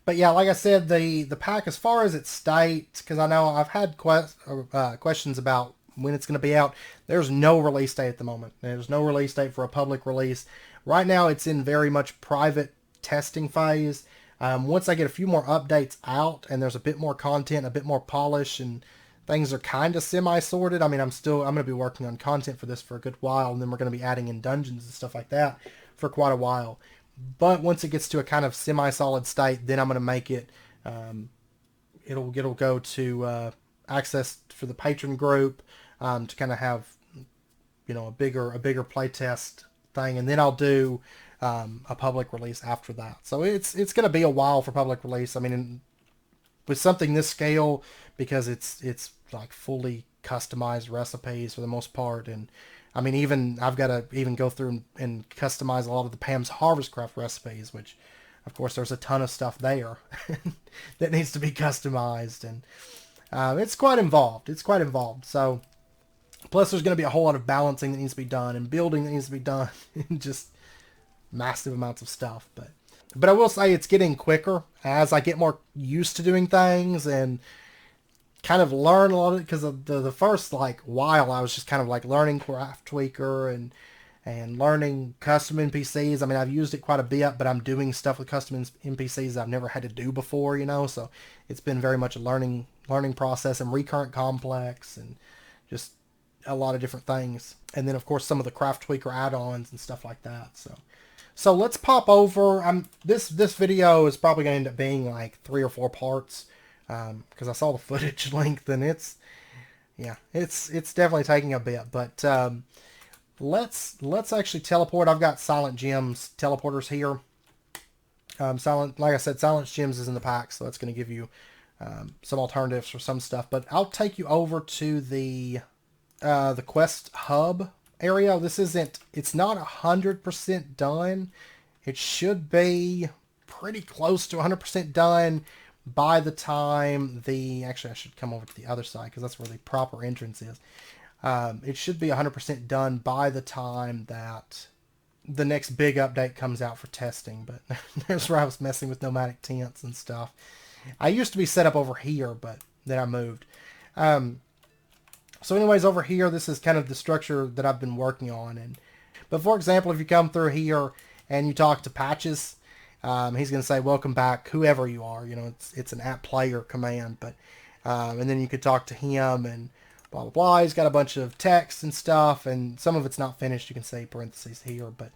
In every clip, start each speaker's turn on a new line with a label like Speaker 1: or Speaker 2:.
Speaker 1: But yeah, like I said, the pack, as far as its state, because I know I've had questions about when it's going to be out. There's no release date at the moment. There's no release date for a public release. Right now, it's in very much private testing phase. Once I get a few more updates out and there's a bit more content, a bit more polish, and things are kind of semi-sorted. I mean, I'm going to be working on content for this for a good while, and then we're going to be adding in dungeons and stuff like that for quite a while. But once it gets to a kind of semi-solid state, then I'm going to make it. It'll go to access for the patron group to kind of have a bigger playtest thing, and then I'll do a public release after that. So it's going to be a while for public release. I mean, with something this scale, because it's like fully customized recipes for the most part, and I mean, even I've got to even go through and customize a lot of the Pam's Harvestcraft recipes, which, of course, there's a ton of stuff there that needs to be customized, and it's quite involved. It's quite involved. So, plus there's going to be a whole lot of balancing that needs to be done and building that needs to be done, and just massive amounts of stuff. But I will say it's getting quicker as I get more used to doing things and kind of learn a lot of it, because the first like while I was just kind of like learning Craft Tweaker and learning custom NPCs. I mean, I've used it quite a bit, but I'm doing stuff with custom NPCs I've never had to do before, so it's been very much a learning process, and recurrent complex and just a lot of different things. And then of course some of the Craft Tweaker add-ons and stuff like that. So let's pop over. This video is probably going to end up being like 3 or 4 parts, because I saw the footage length, and it's definitely taking a bit. But let's actually teleport. I've got Silent Gems teleporters here. Like I said, Silent Gems is in the pack, so that's going to give you some alternatives for some stuff. But I'll take you over to the quest hub area. It's not 100% done. It should be pretty close to 100% done by the time actually I should come over to the other side, because that's where the proper entrance is. It should be 100% done by the time that the next big update comes out for testing. But there's where I was messing with nomadic tents and stuff. I used to be set up over here, but then I moved. So anyways, over here, this is kind of the structure that I've been working on. But for example, if you come through here and you talk to Patches, he's going to say, welcome back, whoever you are. It's an @player command. But and then you could talk to him and blah, blah, blah. He's got a bunch of text and stuff, and some of it's not finished. You can say parentheses here. But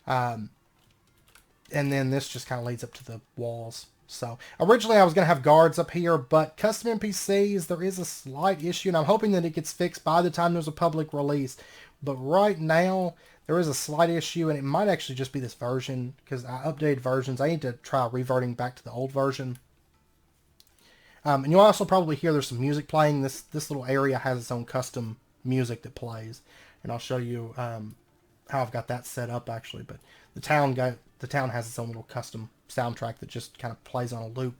Speaker 1: and then this just kind of leads up to the walls. So originally I was going to have guards up here, but custom NPCs, there is a slight issue, and I'm hoping that it gets fixed by the time there's a public release. But right now there is a slight issue, and it might actually just be this version, because I updated versions. I need to try reverting back to the old version. And you'll also probably hear there's some music playing. This little area has its own custom music that plays, and I'll show you how I've got that set up actually. But the town has its own little custom soundtrack that just kind of plays on a loop.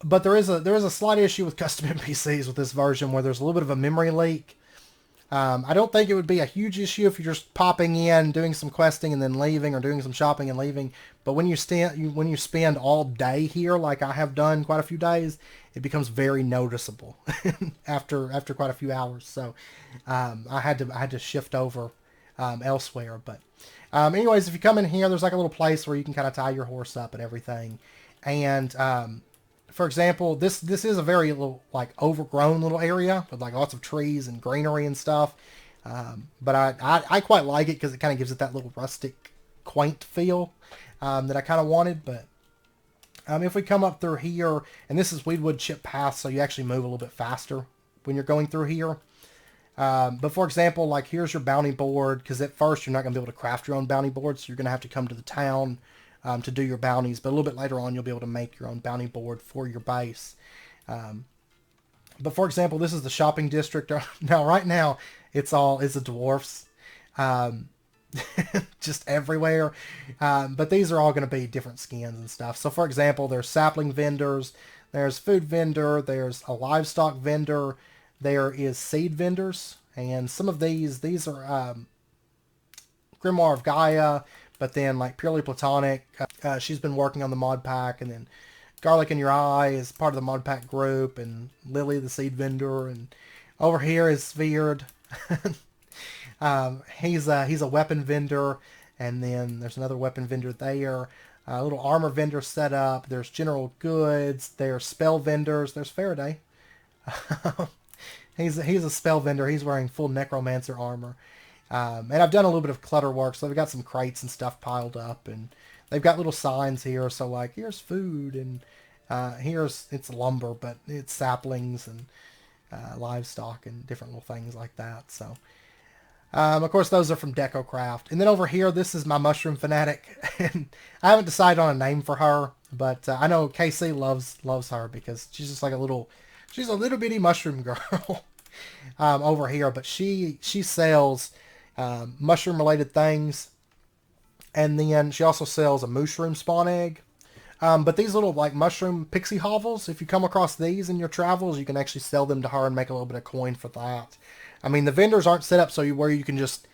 Speaker 1: But there is a slight issue with custom NPCs with this version, where there's a little bit of a memory leak. I don't think it would be a huge issue if you're just popping in, doing some questing, and then leaving, or doing some shopping and leaving. But when you spend all day here, like I have done quite a few days, it becomes very noticeable after quite a few hours. So I had to shift over elsewhere. But anyways, if you come in here, there's like a little place where you can kind of tie your horse up and everything. And for example, this is a very little, like, overgrown little area with like lots of trees and greenery and stuff. But I quite like it, because it kind of gives it that little rustic, quaint feel that I kind of wanted. But if we come up through here, and this is Weedwood Chip Path, so you actually move a little bit faster when you're going through here. But for example, like, here's your bounty board, because at first you're not going to be able to craft your own bounty board, so you're going to have to come to the town to do your bounties. But a little bit later on, you'll be able to make your own bounty board for your base. But for example, this is the shopping district. Now, right now, it's a dwarfs. Just everywhere. But these are all going to be different skins and stuff. So for example, there's sapling vendors, there's food vendor, there's a livestock vendor, there is seed vendors, and some of these are Grimoire of Gaia, but then like Purely Platonic. She's been working on the mod pack, and then Garlic in Your Eye is part of the Modpack group, and Lily the seed vendor, and over here is Sveard. He's a weapon vendor, and then there's another weapon vendor there. A little armor vendor set up. There's general goods. There's spell vendors. There's Faraday. He's a spell vendor. He's wearing full necromancer armor. And I've done a little bit of clutter work, so they've got some crates and stuff piled up, and they've got little signs here. So like, here's food, and it's lumber, but it's saplings and livestock and different little things like that. So, of course, those are from DecoCraft. And then over here, this is my mushroom fanatic, and I haven't decided on a name for her, but I know KC loves her because she's just like she's a little bitty mushroom girl over here. But she sells mushroom related things, and then she also sells a mushroom spawn egg. But these little like mushroom pixie hovels, if you come across these in your travels, you can actually sell them to her and make a little bit of coin for that. I mean, the vendors aren't set up so where you can just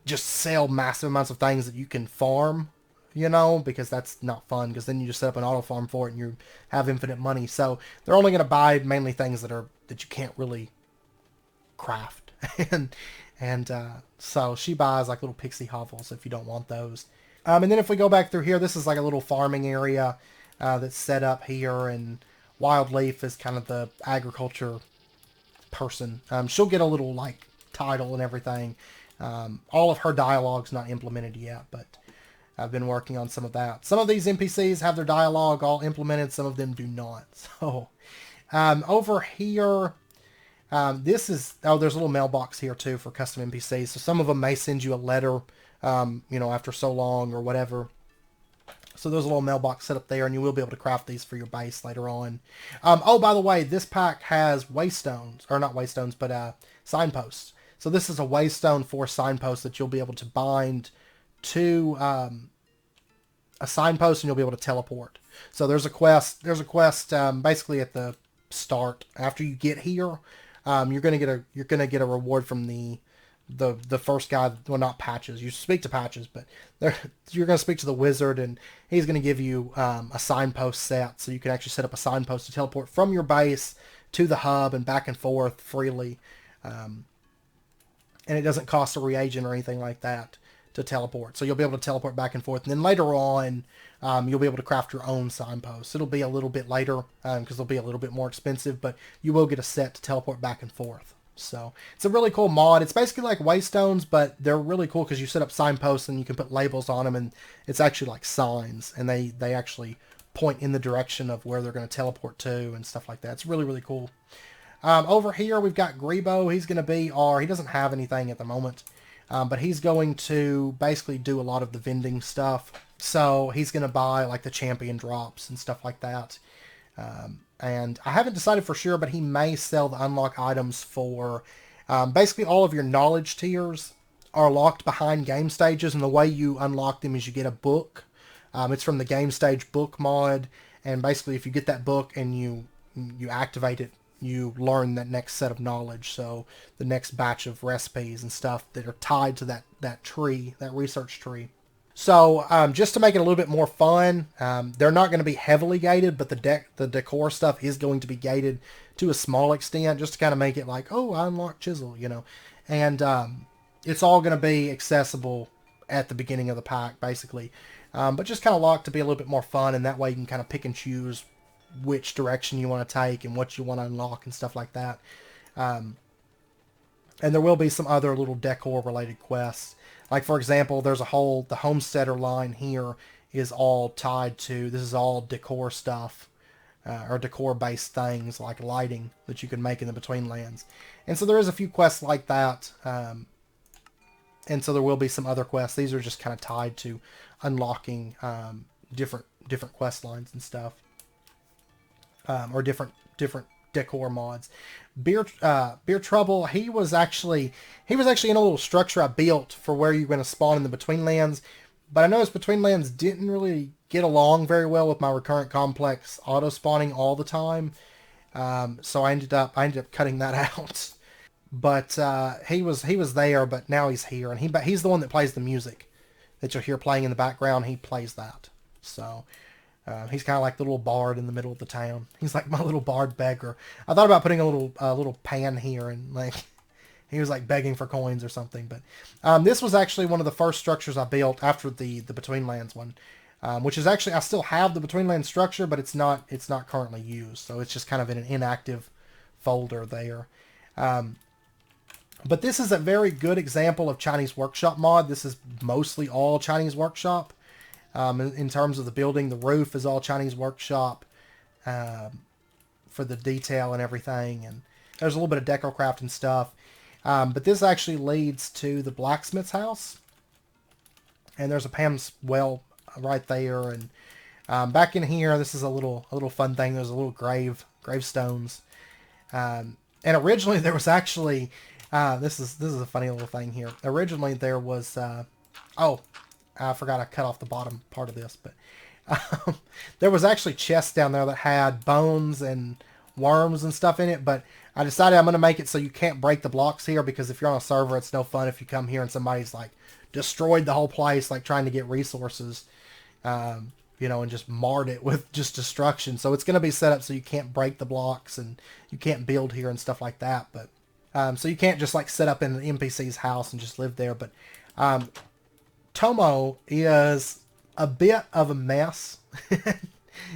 Speaker 1: sell massive amounts of things that you can farm, because that's not fun, because then you just set up an auto farm for it and you have infinite money. So they're only going to buy mainly things that you can't really craft. and so she buys like little pixie hovels if you don't want those. And then if we go back through here, this is like a little farming area that's set up here, and Wildleaf is kind of the agriculture person. She'll get a little like title and everything. All of her dialogue's not implemented yet, but I've been working on some of that. Some of these NPCs have their dialogue all implemented, some of them do not. So over here, there's a little mailbox here too for custom NPCs. So some of them may send you a letter, after so long or whatever. So there's a little mailbox set up there, and you will be able to craft these for your base later on. Oh, by the way, this pack has waystones, or not waystones, but signposts. So this is a waystone for signposts that you'll be able to bind to a signpost, and you'll be able to teleport. So there's a quest basically at the start. After you get here, you're gonna get a reward from the first guy. Well, not Patches. You speak to Patches, but you're going to speak to the wizard, and he's going to give you a signpost set, so you can actually set up a signpost to teleport from your base to the hub and back and forth freely. And it doesn't cost a reagent or anything like that to teleport. So you'll be able to teleport back and forth. And then later on, you'll be able to craft your own signposts. It'll be a little bit later because they'll be a little bit more expensive, but you will get a set to teleport back and forth. So it's a really cool mod. It's basically like waystones, but they're really cool because you set up signposts and you can put labels on them, and it's actually like signs, and they actually point in the direction of where they're going to teleport to and stuff like that. It's really, really cool. Over here we've got Grebo. He's going to be he doesn't have anything at the moment, but he's going to basically do a lot of the vending stuff. So he's going to buy like the champion drops and stuff like that. And I haven't decided for sure, but he may sell the unlock items for basically all of your knowledge tiers are locked behind game stages, and the way you unlock them is you get a book. It's from the game stage book mod, and basically if you get that book and you activate it, you learn that next set of knowledge. So the next batch of recipes and stuff that are tied to that tree, that research tree. So just to make it a little bit more fun, they're not going to be heavily gated, but the decor stuff is going to be gated to a small extent, just to kind of make it like, oh, I unlocked Chisel, And it's all going to be accessible at the beginning of the pack, basically. But just kind of locked to be a little bit more fun, and that way you can kind of pick and choose which direction you want to take and what you want to unlock and stuff like that. And there will be some other little decor-related quests. Like, for example, there's the Homesteader line here is all tied to, this is all decor stuff, or decor-based things like lighting that you can make in the Between Lands. And so there is a few quests like that, and so there will be some other quests. These are just kind of tied to unlocking different quest lines and stuff, or different decor mods. Beer Trouble, he was actually in a little structure I built for where you're going to spawn in the Between Lands, but I noticed Between Lands didn't really get along very well with my recurrent complex auto spawning all the time, so I ended up cutting that out. But he was there, but now he's here, and he's the one that plays the music that you'll hear playing in the background. He plays that, so He's kind of like the little bard in the middle of the town. He's like my little bard beggar. I thought about putting a little pan here and like he was like begging for coins or something. But this was actually one of the first structures I built after the Between Lands one, which is actually I still have the Between Lands structure, but it's not currently used, so it's just kind of in an inactive folder there. But this is a very good example of Chinese Workshop mod. This is mostly all Chinese Workshop. In terms of the building, the roof is all Chinese Workshop for the detail and everything. And there's a little bit of DecoCraft and stuff. But this actually leads to the blacksmith's house. And there's a Pam's well right there. And back in here, this is a little fun thing. There's a little gravestones. And originally there was actually... this is a funny little thing here. Originally there was... I forgot I cut off the bottom part of this, but there was actually chests down there that had bones and worms and stuff in it, but I decided I'm going to make it so you can't break the blocks here, because if you're on a server, it's no fun if you come here and somebody's like destroyed the whole place, like trying to get resources, you know, and just marred it with just destruction. So it's going to be set up so you can't break the blocks and you can't build here and stuff like that. But so you can't just like set up in an NPC's house and just live there. But Tomo is a bit of a mess.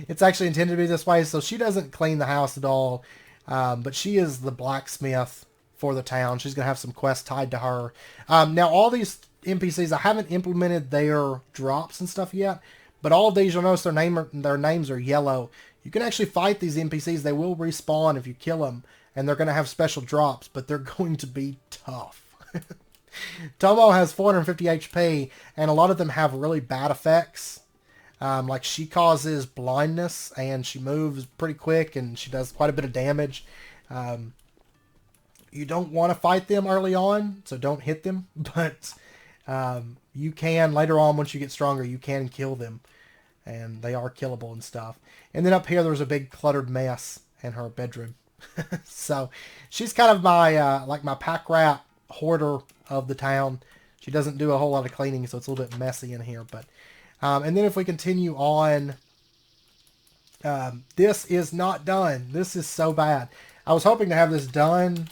Speaker 1: It's actually intended to be this way, so she doesn't clean the house at all, but she is the blacksmith for the town. She's going to have some quests tied to her. Now, all these NPCs, I haven't implemented their drops and stuff yet, but all of these, you'll notice their names are yellow. You can actually fight these NPCs. They will respawn if you kill them, and they're going to have special drops, but they're going to be tough. Tomo has 450 HP, and a lot of them have really bad effects. Like she causes blindness, and she moves pretty quick, and she does quite a bit of damage. You don't want to fight them early on, so don't hit them. But you can, later on, once you get stronger, you can kill them. And they are killable and stuff. And then up here, there's a big cluttered mess in her bedroom. So she's kind of my, like my pack rat hoarder of the town. She doesn't do a whole lot of cleaning, so it's a little bit messy in here. But and then if we continue on, this is not done. This is so bad. I was hoping to have this done.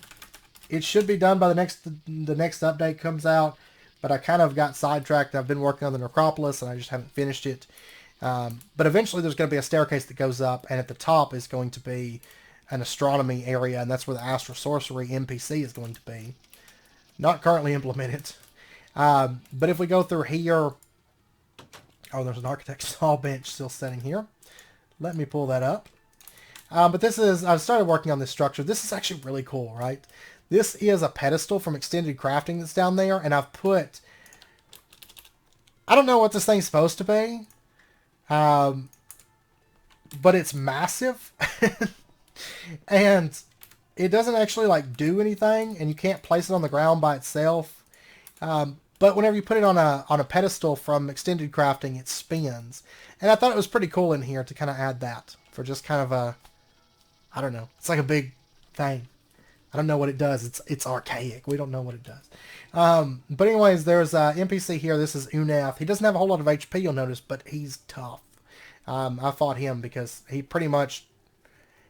Speaker 1: It should be done by the next update comes out, but I kind of got sidetracked. I've been working on the necropolis, and I just haven't finished it. But eventually there's going to be a staircase that goes up, and at the top is going to be an astronomy area, and that's where the astro sorcery NPC is going to be. Not currently implemented. But if we go through here... Oh, there's an architect's saw bench still sitting here. Let me pull that up. But this is... I've started working on this structure. This is actually really cool, right? This is a pedestal from Extended Crafting that's down there, and I've put... I don't know what this thing's supposed to be. But it's massive. And... it doesn't actually like do anything, and you can't place it on the ground by itself. But whenever you put it on a pedestal from Extended Crafting, it spins. And I thought it was pretty cool in here to kind of add that for just kind of a, I don't know. It's like a big thing. I don't know what it does. It's archaic. We don't know what it does. But anyways, there's a NPC here. This is Uneth. He doesn't have a whole lot of HP, you'll notice, but he's tough. I fought him because he pretty much...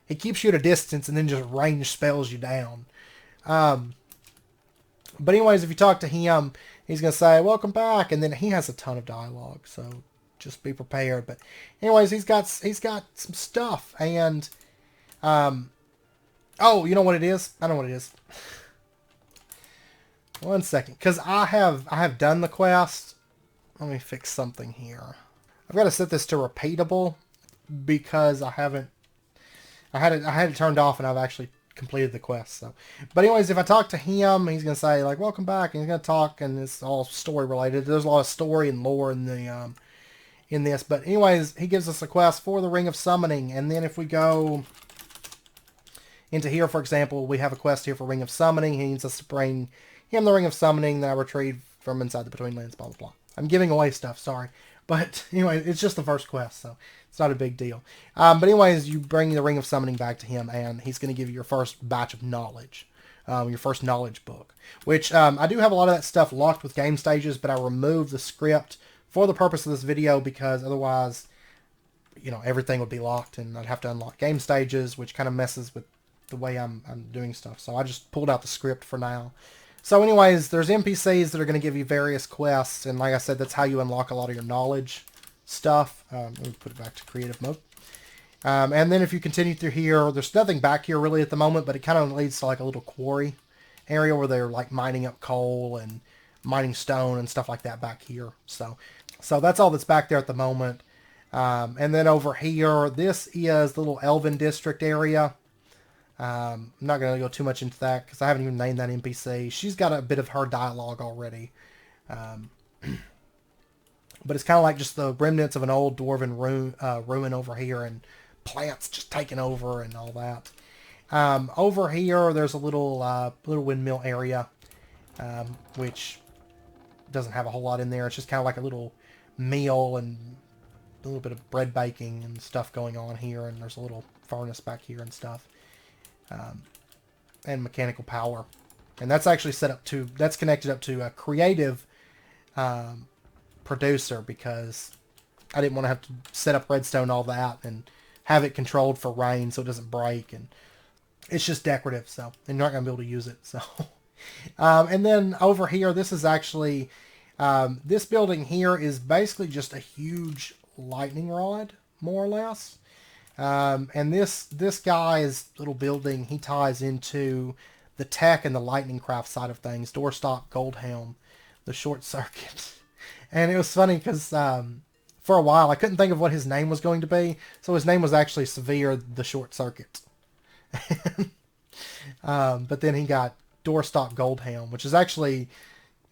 Speaker 1: he keeps you at a distance and then just range spells you down. But anyways, if you talk to him, he's going to say, welcome back. And then he has a ton of dialogue, so just be prepared. But anyways, he's got some stuff. And, oh, you know what it is? I know what it is. One second. Because I have done the quest. Let me fix something here. I've got to set this to repeatable because I had it turned off, and I've actually completed the quest. So, but anyways, if I talk to him, he's gonna say like, "Welcome back," and he's gonna talk, and it's all story related. There's a lot of story and lore in the in this. But anyways, he gives us a quest for the Ring of Summoning, and then if we go into here, for example, we have a quest here for Ring of Summoning. He needs us to bring him the Ring of Summoning that I retrieved from inside the Between Lands. Blah blah blah. I'm giving away stuff. Sorry. But anyway, it's just the first quest, so it's not a big deal. But anyways, you bring the Ring of Summoning back to him, and he's going to give you your first batch of knowledge, your first knowledge book. Which I do have a lot of that stuff locked with game stages, but I removed the script for the purpose of this video because otherwise you know, everything would be locked, and I'd have to unlock game stages, which kind of messes with the way I'm doing stuff. So I just pulled out the script for now. So anyways, there's NPCs that are going to give you various quests, and like I said, that's how you unlock a lot of your knowledge stuff. Let me put it back to creative mode. And then if you continue through here, there's nothing back here really at the moment, but it kind of leads to like a little quarry area where they're like mining up coal and mining stone and stuff like that back here. So that's all that's back there at the moment. And then over here, this is the little Elven District area. I'm not going to go too much into that because I haven't even named that NPC. She's got a bit of her dialogue already. But it's kind of like just the remnants of an old dwarven ruin over here, and plants just taking over and all that. Over here, there's a little windmill area, which doesn't have a whole lot in there. It's just kind of like a little meal and a little bit of bread baking and stuff going on here, and there's a little furnace back here and stuff. And mechanical power. And that's actually that's connected up to a creative producer, because I didn't want to have to set up redstone and all that and have it controlled for rain so it doesn't break, and it's just decorative, so and you're not going to be able to use it. So and then over here, this is actually this building here is basically just a huge lightning rod, more or less. And this guy's little building, he ties into the tech and the lightning craft side of things. Doorstop, gold helm, the short circuit. And it was funny because for a while I couldn't think of what his name was going to be. So his name was actually Severe the Short Circuit. But then he got Doorstop Gold Helm, which is actually,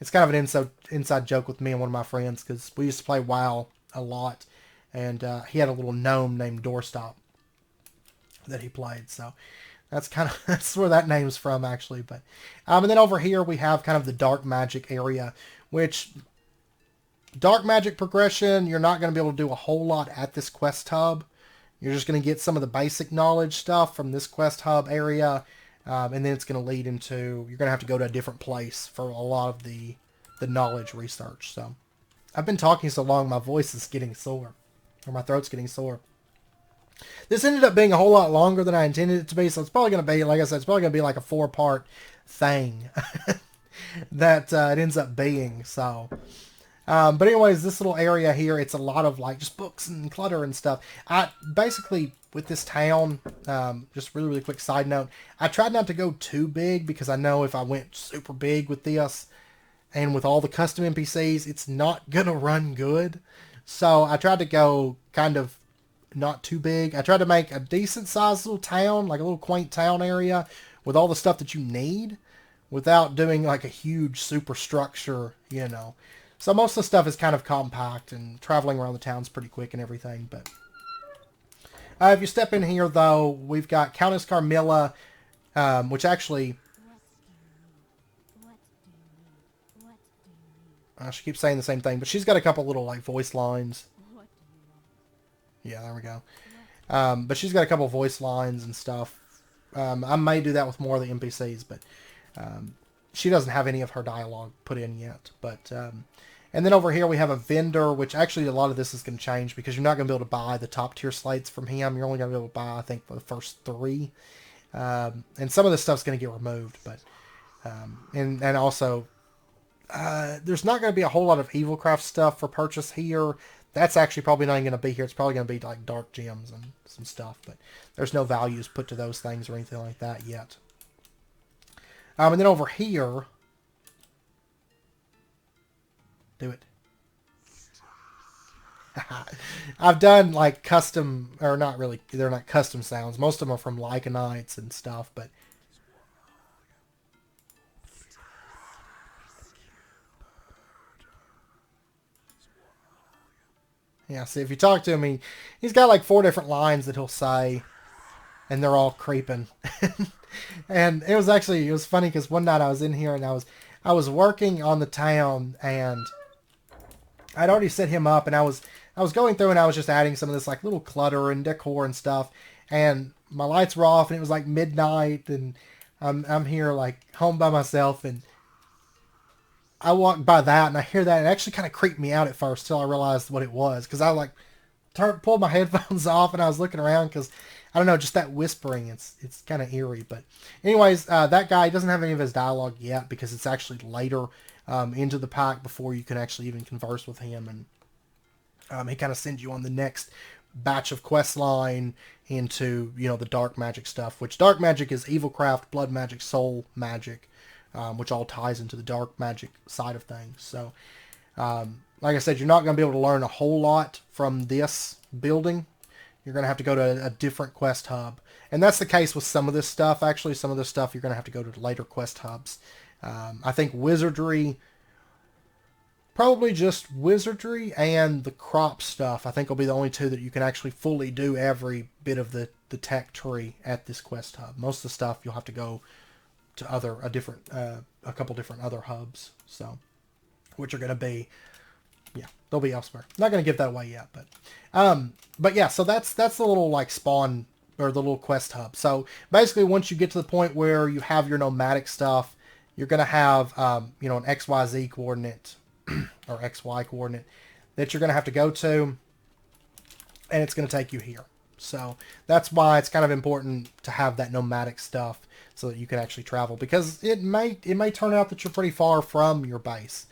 Speaker 1: it's kind of an inside joke with me and one of my friends, because we used to play WoW a lot. And he had a little gnome named Doorstop that he played. So that's where that name's from, actually. But and then over here we have kind of the dark magic area, which dark magic progression, you're not going to be able to do a whole lot at this quest hub. You're just going to get some of the basic knowledge stuff from this quest hub area, and then it's going to lead into, you're going to have to go to a different place for a lot of the knowledge research. So I've been talking so long, my voice is getting sore, or my throat's getting sore. This ended up being a whole lot longer than I intended it to be, so it's probably going to be, like I said, it's probably going to be like a 4-part thing that it ends up being. So, but anyways, this little area here, it's a lot of like just books and clutter and stuff. I basically, with this town, just really quick side note, I tried not to go too big, because I know if I went super big with this and with all the custom NPCs, it's not gonna run good. So I tried to go kind of not too big. I tried to make a decent sized little town, like a little quaint town area with all the stuff that you need, without doing like a huge superstructure, you know. So most of the stuff is kind of compact, and traveling around the town's pretty quick and everything. But if you step in here, though, we've got Countess Carmilla, which actually, she keeps saying the same thing, but she's got a couple little like voice lines. Yeah, there we go. But she's got a couple voice lines and stuff. I may do that with more of the NPCs, but she doesn't have any of her dialogue put in yet. But and then over here we have a vendor, which actually a lot of this is going to change, because you're not going to be able to buy the top tier slates from him. You're only going to be able to buy, I think, for the first 3. And some of this stuff's going to get removed. But and also, there's not going to be a whole lot of Evilcraft stuff for purchase here. That's actually probably not going to be here. It's probably going to be like dark gems and some stuff, but there's no values put to those things or anything like that yet. And then over here, do it. I've done like custom, or not really, they're not custom sounds. Most of them are from Lycanites and stuff, but yeah, see, if you talk to him, he's got like 4 different lines that he'll say, and they're all creeping. And it was funny, because one night I was in here, and I was working on the town, and I'd already set him up, and I was going through, and I was just adding some of this like little clutter and decor and stuff, and my lights were off, and it was like midnight, and I'm here like home by myself, and I walked by that, and I hear that, and it actually kind of creeped me out at first till I realized what it was, because I was like, pulled my headphones off and I was looking around because I don't know, just that whispering, it's kind of eerie. But anyways, that guy doesn't have any of his dialogue yet because it's actually later into the pack before you can actually even converse with him, and he kind of sends you on the next batch of quest line into, you know, the dark magic stuff, which dark magic is evil craft, blood magic, soul magic, which all ties into the dark magic side of things. So like I said, you're not going to be able to learn a whole lot from this building. You're going to have to go to a different quest hub. And that's the case with some of this stuff. Actually, some of this stuff you're going to have to go to later quest hubs. I think wizardry, probably just wizardry and the crop stuff, I think will be the only two that you can actually fully do every bit of the tech tree at this quest hub. Most of the stuff you'll have to go to a couple different other hubs. So, which are going to be, yeah, they'll be elsewhere. Not going to give that away yet, but yeah, so that's the little like spawn or the little quest hub. So basically, once you get to the point where you have your nomadic stuff, you're going to have you know, an XYZ coordinate or XY coordinate that you're going to have to go to, and it's going to take you here. So that's why it's kind of important to have that nomadic stuff so that you can actually travel, because it may turn out that you're pretty far from your base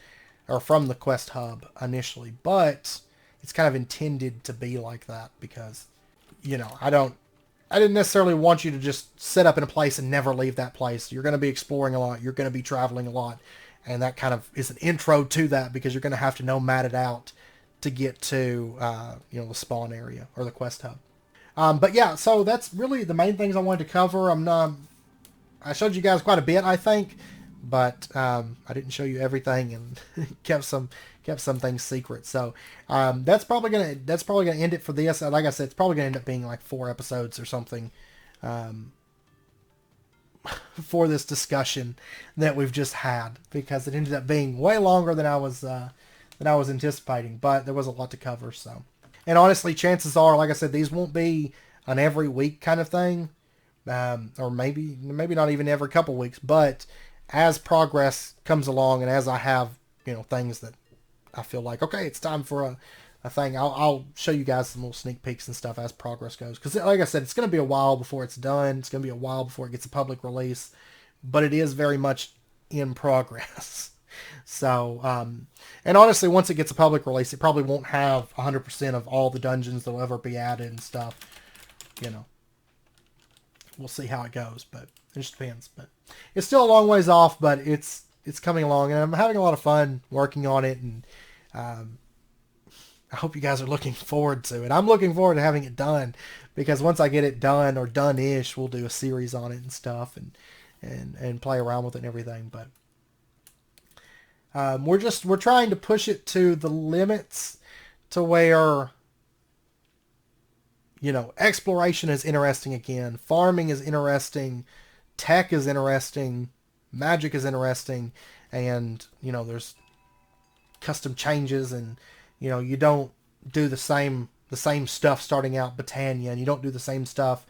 Speaker 1: or from the quest hub initially, but it's kind of intended to be like that because, you know, I didn't necessarily want you to just set up in a place and never leave that place. You're going to be exploring a lot. You're going to be traveling a lot. And that kind of is an intro to that because you're going to have to nomad it out to get to, you know, the spawn area or the quest hub. But yeah, so that's really the main things I wanted to cover. I showed you guys quite a bit, I think, but I didn't show you everything and kept some things secret. So that's probably gonna end it for this. Like I said, it's probably gonna end up being like 4 episodes or something for this discussion that we've just had, because it ended up being way longer than I was anticipating. But there was a lot to cover. So, and honestly, chances are, like I said, these won't be an every week kind of thing, or maybe not even every couple weeks, but as progress comes along and as I have, you know, things that I feel like, okay, it's time for a thing, I'll show you guys some little sneak peeks and stuff as progress goes. Because like I said, it's going to be a while before it's done. It's going to be a while before it gets a public release, but it is very much in progress. So, and honestly, once it gets a public release, it probably won't have 100% of all the dungeons that will ever be added and stuff. You know, we'll see how it goes, but it just depends. But it's still a long ways off, but it's coming along, and I'm having a lot of fun working on it, and I hope you guys are looking forward to it. I'm looking forward to having it done, because once I get it done or done-ish, we'll do a series on it and stuff, and play around with it and everything. But we're trying to push it to the limits to where, you know, exploration is interesting again, farming is interesting, tech is interesting, magic is interesting, and, you know, there's custom changes, and, you know, you don't do the same stuff starting out Britannia, and you don't do the same stuff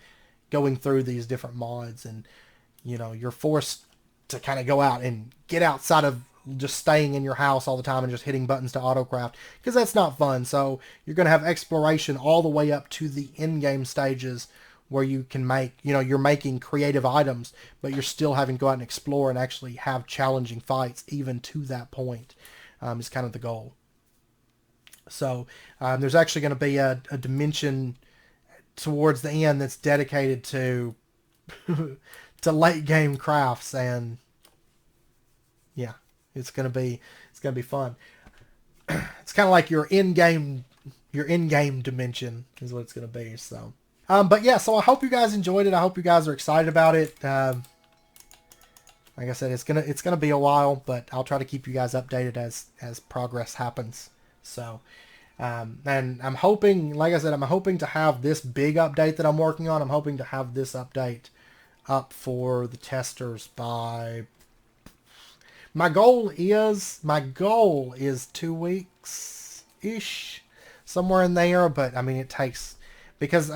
Speaker 1: going through these different mods, and, you know, you're forced to kind of go out and get outside of just staying in your house all the time and just hitting buttons to autocraft, because that's not fun. So you're going to have exploration all the way up to the in-game stages where you can make, you know, you're making creative items, but you're still having to go out and explore and actually have challenging fights even to that point, is kind of the goal. So there's actually going to be a dimension towards the end that's dedicated to to late game crafts, and yeah, it's gonna be fun. It's kind of like your in-game dimension is what it's gonna be. So, but yeah, so I hope you guys enjoyed it. I hope you guys are excited about it. Like I said, it's gonna be a while, but I'll try to keep you guys updated as progress happens. So, and I'm hoping, like I said, I'm hoping to have this big update that I'm working on. I'm hoping to have this update up for the testers by, my goal is 2 weeks ish, somewhere in there. But I mean, it takes, because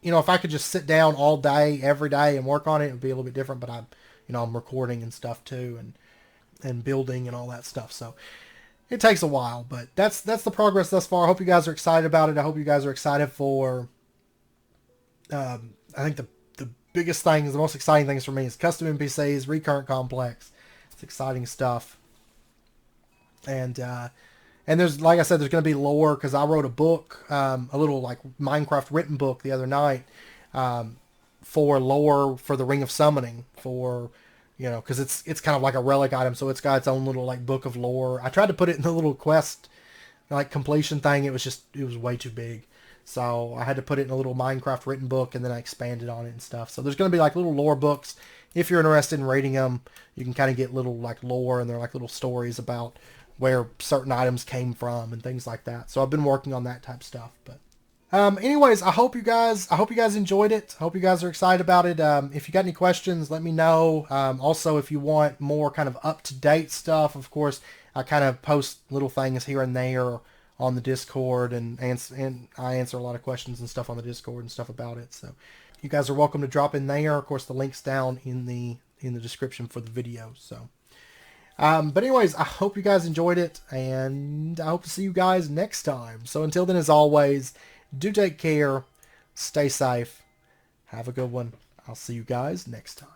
Speaker 1: you know, if I could just sit down all day every day and work on it, it would be a little bit different. But I'm recording and stuff too, and building and all that stuff. So it takes a while, but that's the progress thus far. I hope you guys are excited about it. I hope you guys are excited for. I think the biggest things, the most exciting things for me is custom NPCs, recurrent complex. It's exciting stuff. And there's, like I said, there's going to be lore because I wrote a book, a little like Minecraft written book the other night, for lore for the Ring of Summoning, for, you know, because it's kind of like a relic item, so it's got its own little like book of lore. I tried to put it in the little quest like completion thing. It was way too big. So I had to put it in a little Minecraft written book, and then I expanded on it and stuff. So there's going to be like little lore books. If you're interested in reading them, you can kind of get little like lore, and they're like little stories about where certain items came from and things like that. So I've been working on that type of stuff. But anyways, I hope you guys enjoyed it. I hope you guys are excited about it. If you got any questions, let me know. Also, if you want more kind of up-to-date stuff, of course, I kind of post little things here and there on the Discord, and I answer a lot of questions and stuff on the Discord and stuff about it. So you guys are welcome to drop in there. Of course, the link's down in the description for the video. So, but anyways, I hope you guys enjoyed it, and I hope to see you guys next time. So until then, as always, do take care, stay safe, have a good one. I'll see you guys next time.